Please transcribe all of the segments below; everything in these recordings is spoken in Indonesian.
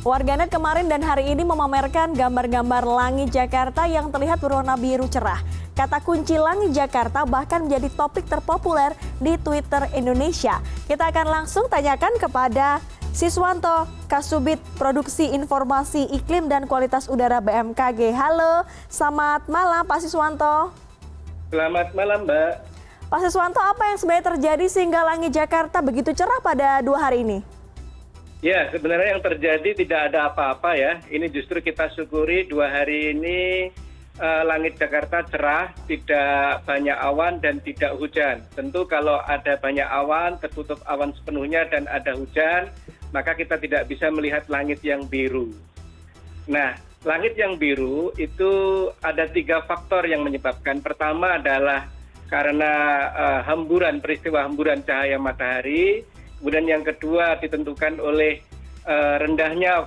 Warganet kemarin dan hari ini memamerkan gambar-gambar langit Jakarta yang terlihat berwarna biru cerah. Kata kunci langit Jakarta bahkan menjadi topik terpopuler di Twitter Indonesia. Kita akan langsung tanyakan kepada Siswanto, Kasubit Produksi Informasi Iklim dan Kualitas Udara BMKG. Halo, selamat malam Pak Siswanto. Selamat malam, Mbak. Pak Siswanto, apa yang sebenarnya terjadi sehingga langit Jakarta begitu cerah pada 2 hari ini? Ya, sebenarnya yang terjadi tidak ada apa-apa ya. Ini justru kita syukuri 2 hari ini langit Jakarta cerah, tidak banyak awan dan tidak hujan. Tentu kalau ada banyak awan, tertutup awan sepenuhnya dan ada hujan, maka kita tidak bisa melihat langit yang biru. Nah, langit yang biru itu ada 3 faktor yang menyebabkan. Pertama adalah karena peristiwa hemburan cahaya matahari. Kemudian yang kedua ditentukan oleh rendahnya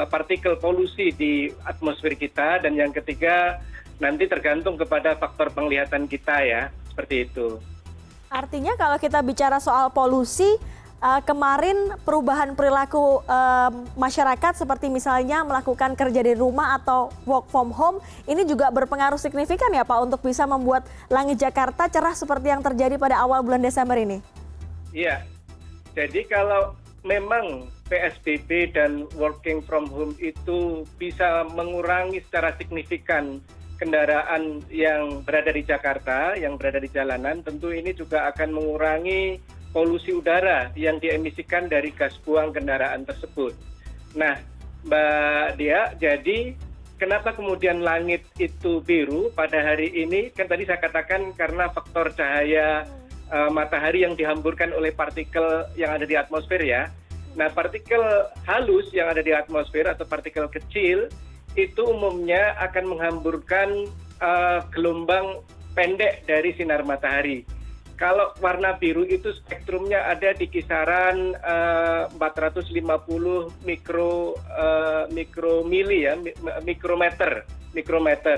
partikel polusi di atmosfer kita. Dan yang ketiga nanti tergantung kepada faktor penglihatan kita ya, seperti itu. Artinya kalau kita bicara soal polusi, kemarin perubahan perilaku masyarakat seperti misalnya melakukan kerja di rumah atau work from home, ini juga berpengaruh signifikan ya Pak untuk bisa membuat langit Jakarta cerah seperti yang terjadi pada awal bulan Desember ini? Iya, jadi kalau memang PSBB dan working from home itu bisa mengurangi secara signifikan kendaraan yang berada di Jakarta, yang berada di jalanan, tentu ini juga akan mengurangi polusi udara yang diemisikan dari gas buang kendaraan tersebut. Nah, Mbak Dia, jadi kenapa kemudian langit itu biru pada hari ini? Kan tadi saya katakan karena faktor cahaya matahari yang dihamburkan oleh partikel yang ada di atmosfer ya. Nah, partikel halus yang ada di atmosfer atau partikel kecil itu umumnya akan menghamburkan gelombang pendek dari sinar matahari. Kalau warna biru itu spektrumnya ada di kisaran 450 mikrometer.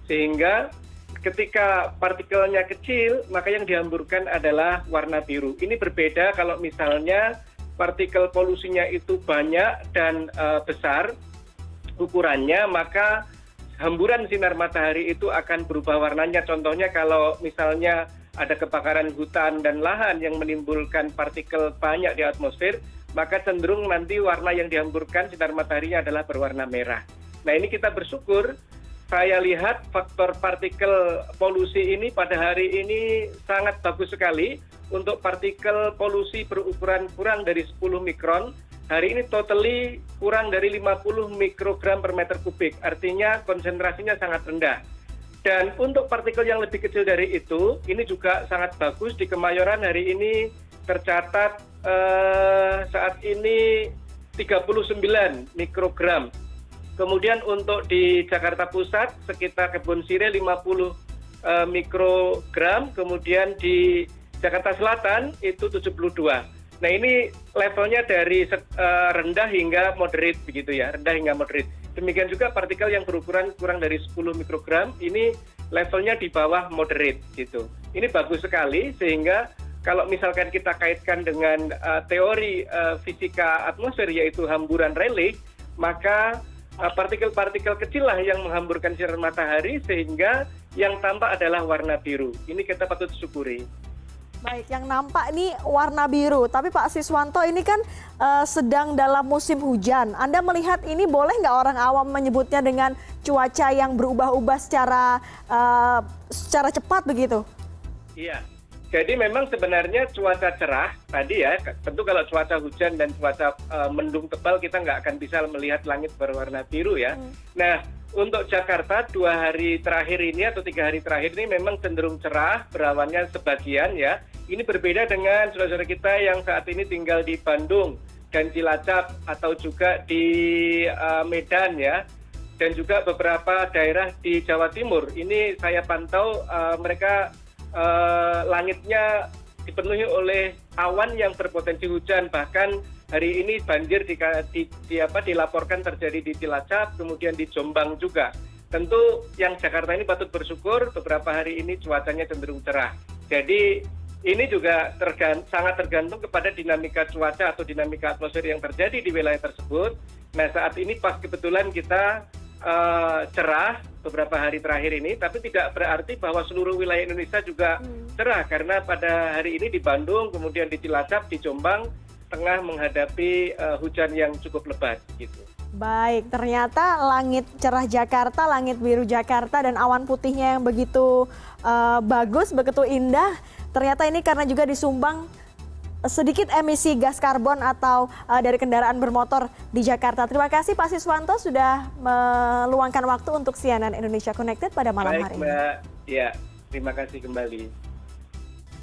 Sehingga ketika partikelnya kecil, maka yang dihamburkan adalah warna biru. Ini berbeda kalau misalnya partikel polusinya itu banyak dan besar ukurannya, maka hamburan sinar matahari itu akan berubah warnanya. Contohnya kalau misalnya ada kebakaran hutan dan lahan yang menimbulkan partikel banyak di atmosfer, maka cenderung nanti warna yang dihamburkan sinar mataharinya adalah berwarna merah. Nah, ini kita bersyukur, saya lihat faktor partikel polusi ini pada hari ini sangat bagus sekali. Untuk partikel polusi berukuran kurang dari 10 mikron, hari ini totally kurang dari 50 mikrogram per meter kubik, artinya konsentrasinya sangat rendah. Dan untuk partikel yang lebih kecil dari itu, ini juga sangat bagus. Di Kemayoran hari ini tercatat saat ini 39 mikrogram. Kemudian untuk di Jakarta Pusat, sekitar Kebon Sirih 50 mikrogram. Kemudian di Jakarta Selatan itu 72. Nah, ini levelnya dari rendah hingga moderate begitu ya, rendah hingga moderate. Demikian juga partikel yang berukuran kurang dari 10 mikrogram, ini levelnya di bawah moderate gitu. Ini bagus sekali sehingga kalau misalkan kita kaitkan dengan teori fisika atmosfer yaitu hamburan Rayleigh, maka partikel-partikel kecil lah yang menghamburkan sinar matahari sehingga yang tampak adalah warna biru. Ini kita patut syukuri. Baik, yang nampak ini warna biru. Tapi Pak Siswanto, ini kan sedang dalam musim hujan. Anda melihat ini boleh nggak orang awam menyebutnya dengan cuaca yang berubah-ubah secara cepat begitu? Iya, jadi memang sebenarnya cuaca cerah tadi ya, tentu kalau cuaca hujan dan cuaca mendung tebal kita nggak akan bisa melihat langit berwarna biru ya. Nah, untuk Jakarta 2 hari terakhir ini atau 3 hari terakhir ini memang cenderung cerah, berawannya sebagian ya. Ini berbeda dengan saudara-saudara kita yang saat ini tinggal di Bandung dan Cilacap atau juga di Medan ya. Dan juga beberapa daerah di Jawa Timur. Ini saya pantau mereka langitnya dipenuhi oleh awan yang berpotensi hujan. Bahkan hari ini banjir dilaporkan terjadi di Cilacap, kemudian di Jombang juga. Tentu yang Jakarta ini patut bersyukur beberapa hari ini cuacanya cenderung cerah. Jadi ini juga sangat tergantung kepada dinamika cuaca atau dinamika atmosfer yang terjadi di wilayah tersebut. Nah, saat ini pas kebetulan kita cerah beberapa hari terakhir ini, tapi tidak berarti bahwa seluruh wilayah Indonesia juga cerah, karena pada hari ini di Bandung, kemudian di Cilacap, di Jombang, tengah menghadapi hujan yang cukup lebat gitu. Baik, ternyata langit cerah Jakarta, langit biru Jakarta, dan awan putihnya yang begitu bagus, begitu indah, ternyata ini karena juga disumbang sedikit emisi gas karbon atau dari kendaraan bermotor di Jakarta. Terima kasih Pak Siswanto sudah meluangkan waktu untuk CNN Indonesia Connected pada malam hari ini. Baik Mbak, ya terima kasih kembali.